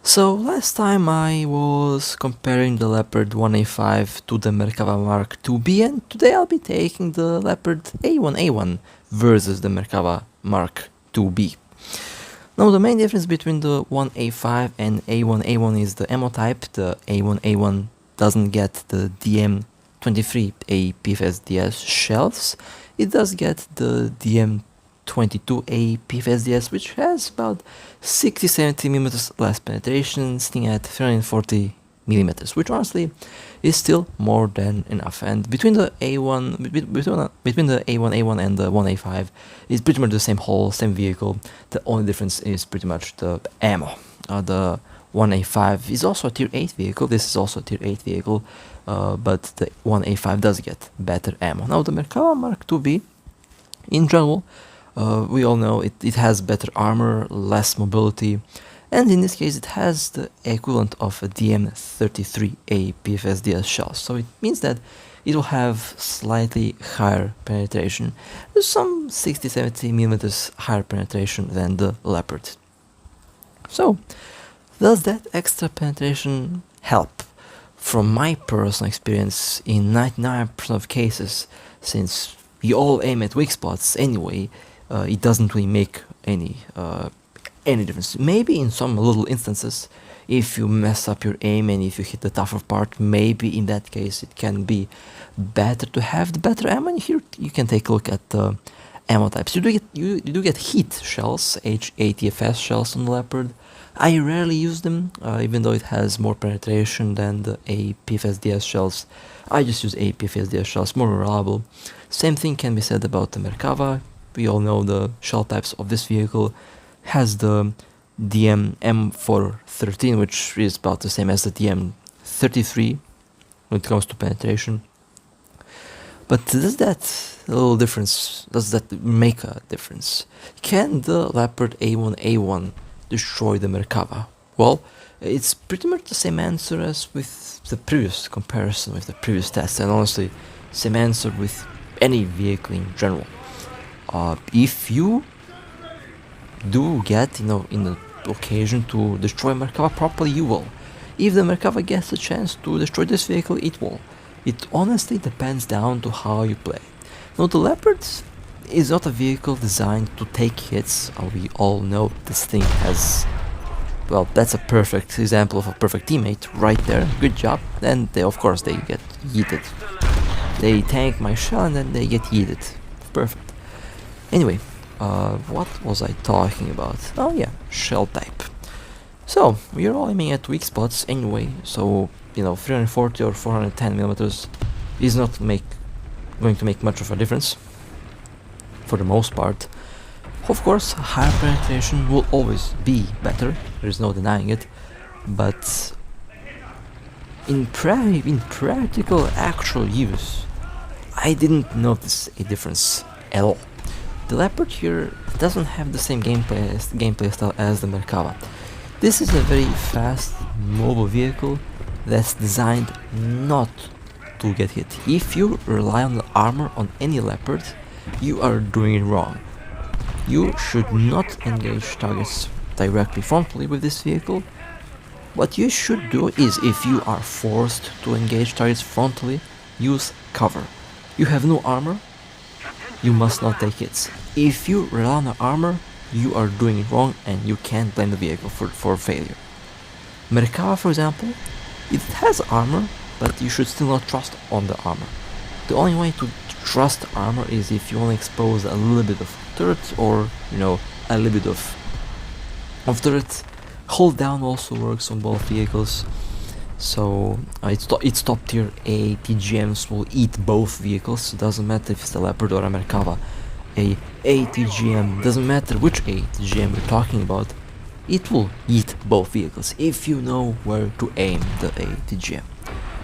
So last time I was comparing the Leopard 1A5 to the Merkava Mk.2B, and today I'll be taking the Leopard A1A1 versus the Merkava Mk.2B. Now the main difference between the 1A5 and A1A1 is the ammo type. The A1A1 doesn't get the DM23A PFSDS shells. It does get the DM22A PFSDS, which has about 60-70mm less penetration, sitting at 340mm, which honestly is still more than enough. And between the A1A1 and the 1A5 is pretty much the same hull, same vehicle. The only difference is pretty much the ammo. The 1A5 is also a tier 8 vehicle. This is also a tier 8 vehicle, but the 1A5 does get better ammo. Now the Merkava Mk.2B, in general, we all know it has better armor, less mobility, and in this case it has the equivalent of a DM33A PFSDS shell. So it means that it will have slightly higher penetration, some 60-70mm higher penetration than the Leopard. So does that extra penetration help? From my personal experience, in 99% of cases, since we all aim at weak spots anyway, it doesn't really make any difference. Maybe in some little instances, if you mess up your aim and if you hit the tougher part, maybe in that case it can be better to have the better ammo. And here you can take a look at the ammo types. You do get heat shells, HATFS shells on the Leopard. I rarely use them, even though it has more penetration than the APFSDS shells. I just use APFSDS shells, more reliable. Same thing can be said about the Merkava. We all know the shell types of this vehicle. Has the DM-M413, which is about the same as the DM-33 when it comes to penetration. But does that little difference, does that make a difference? Can the Leopard A1A1 destroy the Merkava? Well, it's pretty much the same answer as with the previous comparison, with the previous test, and honestly, same answer with any vehicle in general. If you do get, in the occasion to destroy Merkava properly, you will. If the Merkava gets a chance to destroy this vehicle, it will. It honestly depends down to how you play. Now, the Leopard is not a vehicle designed to take hits. We all know this thing has, well, that's a perfect example of a perfect teammate right there. Good job. And they, of course, they get yeeted. They tank my shell and then they get yeeted. Perfect. Anyway, what was I talking about? Oh yeah, shell type. So, we are all aiming at weak spots anyway, so, 340 or 410mm is not going to make much of a difference, for the most part. Of course, higher penetration will always be better, there is no denying it, but in practical actual use, I didn't notice a difference at all. The Leopard here doesn't have the same gameplay style as the Merkava. This is a very fast, mobile vehicle that's designed not to get hit. If you rely on the armor on any Leopard, you are doing it wrong. You should not engage targets directly frontally with this vehicle. What you should do is, if you are forced to engage targets frontally, use cover. You have no armor, you must not take hits. If you rely on the armor, you are doing it wrong and you can't blame the vehicle for failure. Merkava, for example, it has armor, but you should still not trust on the armor. The only way to trust armor is if you only expose a little bit of turret or, a little bit of turret. Hold down also works on both vehicles. So its top tier ATGMs will eat both vehicles. It doesn't matter if it's a Leopard or a Merkava. A ATGM, doesn't matter which ATGM we're talking about, it will eat both vehicles if you know where to aim the ATGM.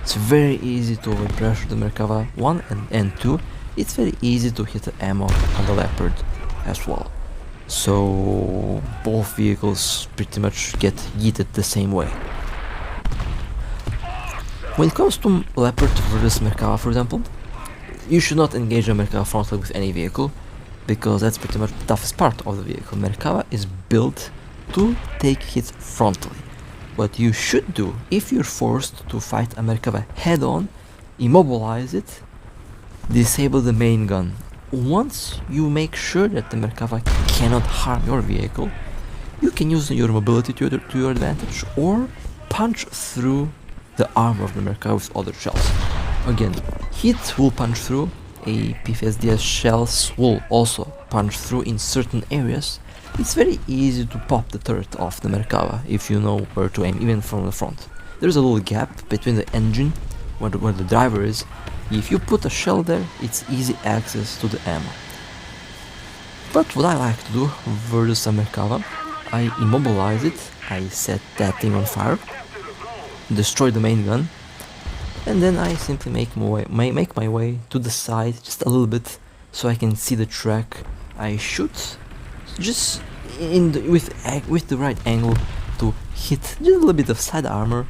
It's very easy to overpressure the Merkava 1 and 2. It's very easy to hit the ammo on the Leopard as well. So both vehicles pretty much get yeeted the same way. When it comes to Leopard versus Merkava, for example, you should not engage a Merkava frontally with any vehicle, because that's pretty much the toughest part of the vehicle. Merkava is built to take hits frontally. what you should do if you're forced to fight a Merkava head on, immobilize it, disable the main gun. Once you make sure that the Merkava cannot harm your vehicle, you can use your mobility to your advantage or punch through the armor of the Merkava with other shells. Again, heat will punch through, a PvSDS shells will also punch through in certain areas. It's very easy to pop the turret off the Merkava if you know where to aim, even from the front. There's a little gap between the engine, where the driver is. If you put a shell there, it's easy access to the ammo. But what I like to do versus a Merkava, I immobilize it, I set that thing on fire, destroy the main gun, and then I simply make my way to the side just a little bit so I can see the track. I shoot just with the right angle to hit just a little bit of side armor,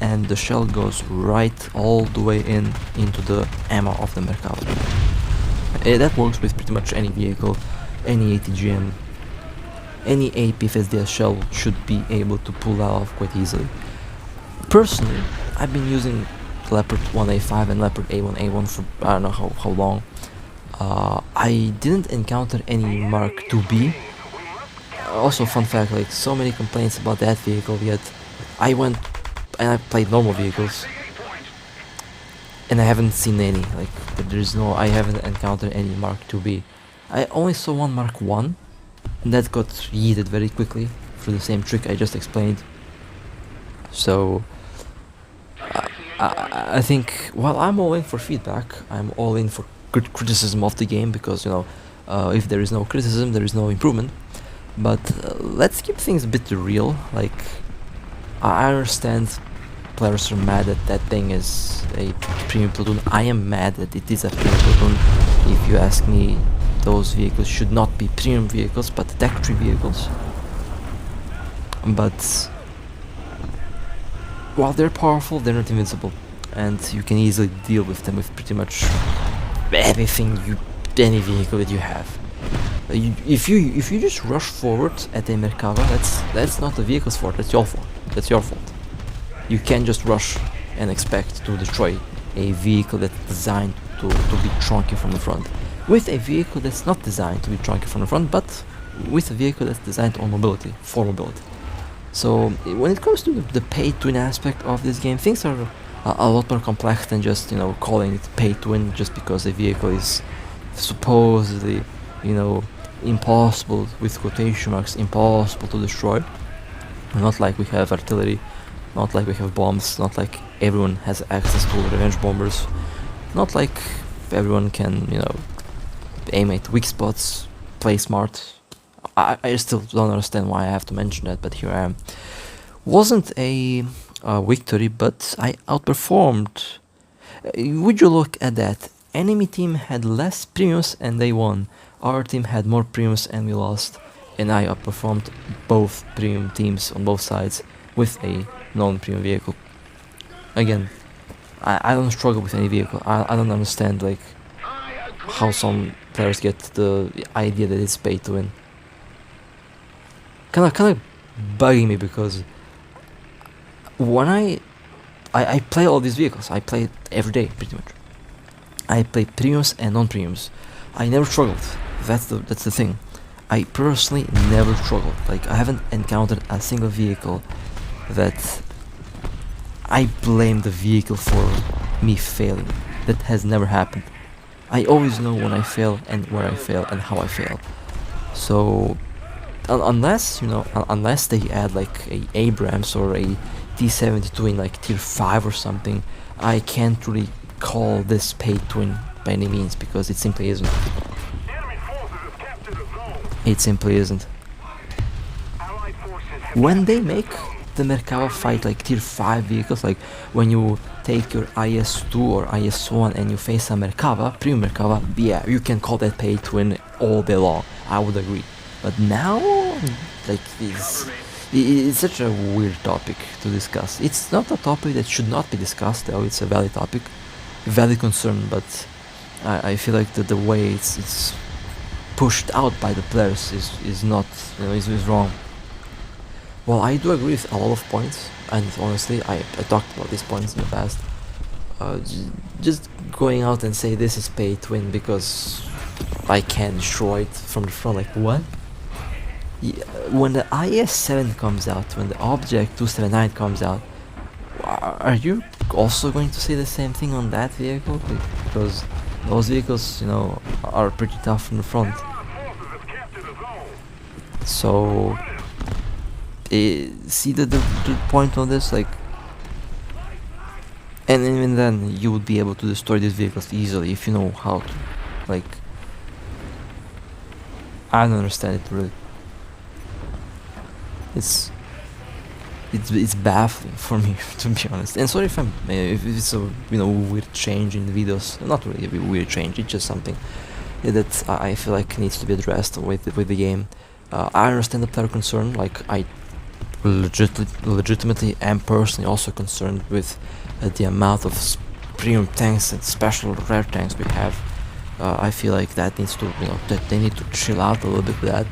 and the shell goes right all the way into the ammo of the Merkava. That works with pretty much any vehicle, any ATGM, any PvSDS shell should be able to pull that off quite easily. Personally, I've been using Leopard 1A5 and Leopard A1A1 for I don't know how long. I didn't encounter any Mk.2B. Also, fun fact, like so many complaints about that vehicle, yet I went and I played normal vehicles and I haven't seen any. Like I haven't encountered any Mk.2B. I only saw one Mark 1, and that got yeeted very quickly through the same trick I just explained. So I think while I'm all in for feedback, I'm all in for good criticism of the game, because if there is no criticism, there is no improvement. But let's keep things a bit real. Like, I understand players are mad that that thing is a premium platoon. I am mad that it is a premium platoon. If you ask me, those vehicles should not be premium vehicles, but Tech 3 vehicles. But while they're powerful, they're not invincible, and you can easily deal with them with pretty much any vehicle that you have. If you just rush forward at a Merkava, that's not the vehicle's fault. That's your fault. That's your fault. You can't just rush and expect to destroy a vehicle that's designed to be chunky from the front, with a vehicle that's not designed to be chunky from the front, but with a vehicle that's designed on mobility, for mobility. So when it comes to the pay-to-win aspect of this game, things are a lot more complex than just calling it pay-to-win just because a vehicle is supposedly impossible, with quotation marks, impossible to destroy. Not like we have artillery, not like we have bombs, not like everyone has access to revenge bombers, not like everyone can aim at weak spots, play smart. I still don't understand why I have to mention that, but here I am. Wasn't a victory, but I outperformed. Would you look at that? Enemy team had less premiums and they won. Our team had more premiums and we lost. And I outperformed both premium teams on both sides with a non-premium vehicle. Again, I don't struggle with any vehicle. I don't understand like how some players get the idea that it's pay to win. Kind of bugging me, because when I play all these vehicles, I play it every day pretty much. I play premiums and non-premiums. I never struggled. That's the thing. I personally never struggled. Like, I haven't encountered a single vehicle that I blame the vehicle for me failing. That has never happened. I always know when I fail and where I fail and how I fail. So unless they add like a Abrams or a T-72 in like tier 5 or something, I can't really call this pay to win by any means, because it simply isn't. It simply isn't. When they make the Merkava fight like tier 5 vehicles, like when you take your IS-2 or IS-1 and you face a Merkava, premium Merkava, yeah, you can call that pay to win all day long. I would agree. But now, like, it's such a weird topic to discuss. It's not a topic that should not be discussed, though. It's a valid topic, valid concern, but I feel like the way it's pushed out by the players is not, is wrong. Well, I do agree with a lot of points, and honestly, I talked about these points in the past. Just going out and say this is pay to win because I can destroy it from the front, like what? Yeah, when the IS-7 comes out, when the Object 279 comes out, are you also going to say the same thing on that vehicle? Because those vehicles, you know, are pretty tough in the front. So, see the point on this, like, and even then you would be able to destroy these vehicles easily if you know how to. Like, I don't understand it really. It's baffling for me, to be honest. And sorry if it's a weird change in the videos. Not really a weird change. It's just something that I feel like needs to be addressed with the game. I understand the player concern. Like, I legitimately am personally also concerned with the amount of premium tanks and special rare tanks we have. I feel like that needs to, that they need to chill out a little bit with that.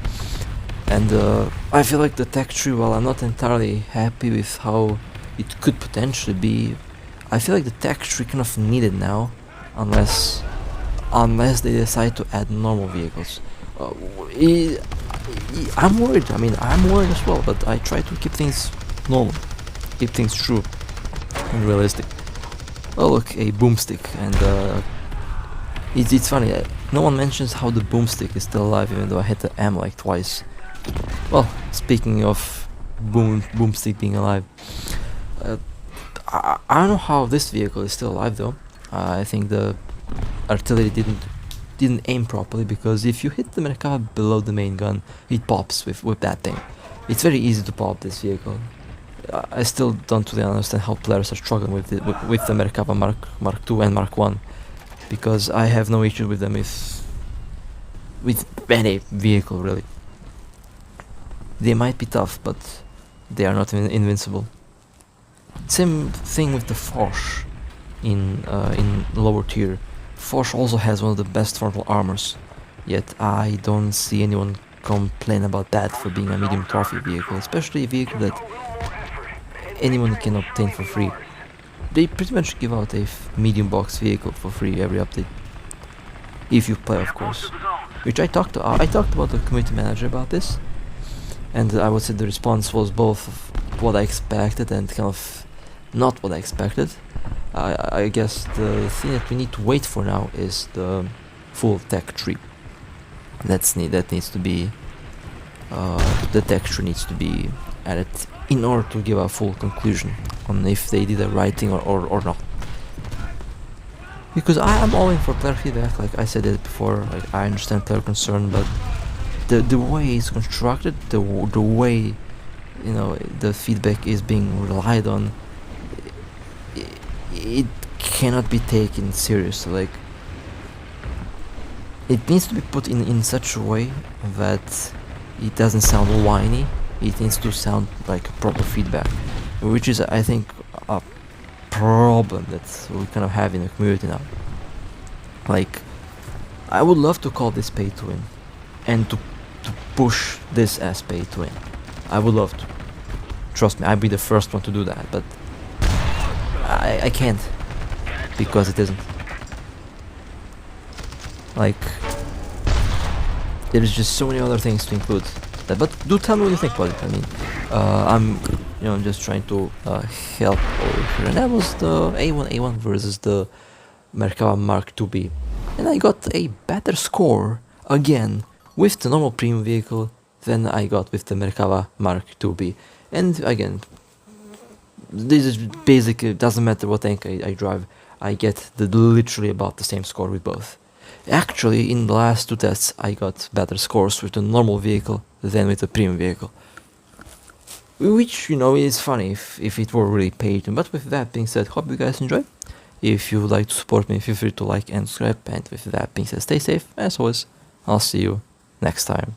And I feel like the tech tree, while I'm not entirely happy with how it could potentially be, I feel like the tech tree kind of needed now, unless they decide to add normal vehicles. I'm worried. I mean, I'm worried as well, but I try to keep things normal, keep things true and realistic. Oh look, a boomstick, and it's funny. No one mentions how the boomstick is still alive, even though I hit the M like twice. Well, speaking of boomstick being alive, I don't know how this vehicle is still alive though. I think the artillery didn't aim properly, because if you hit the Merkava below the main gun, it pops with that thing. It's very easy to pop this vehicle. I still don't really understand how players are struggling with the Merkava Mark 2 and Mark 1, because I have no issue with them with any vehicle really. They might be tough, but they are not invincible. Same thing with the Forge in lower tier. Forge also has one of the best frontal armors, yet I don't see anyone complain about that for being a medium trophy vehicle, especially a vehicle that anyone can obtain for free. They pretty much give out a medium box vehicle for free every update, if you play, of course. Which I talked about the community manager about this, and I would say the response was both what I expected and kind of not what I expected. I guess the thing that we need to wait for now is the full tech tree. That needs to be the tech tree needs to be added in order to give a full conclusion on if they did the right thing or not. Because I am all in for player feedback, like I said it before. Like, I understand player concern, but the way it's constructed, the way the feedback is being relied on, it cannot be taken seriously. Like, it needs to be put in such a way that it doesn't sound whiny. It needs to sound like proper feedback, which is, I think, a problem that we kind of have in the community now. Like, I would love to call this pay to win, and to push this as pay to win. I would love to. Trust me, I'd be the first one to do that, but I can't, because it isn't. Like, there's just so many other things to include. But do tell me what you think about it. I mean, I'm just trying to help over here. And that was the A1A1 versus the Merkava Mk.2B, and I got a better score again with the normal premium vehicle than I got with the Merkava Mk.2B. And again, this is basically, doesn't matter what tank I drive, I get literally about the same score with both. Actually, in the last two tests, I got better scores with the normal vehicle than with the premium vehicle. Which, is funny if it were really paid. But with that being said, hope you guys enjoy. If you would like to support me, feel free to like and subscribe. And with that being said, stay safe. As always, I'll see you next time.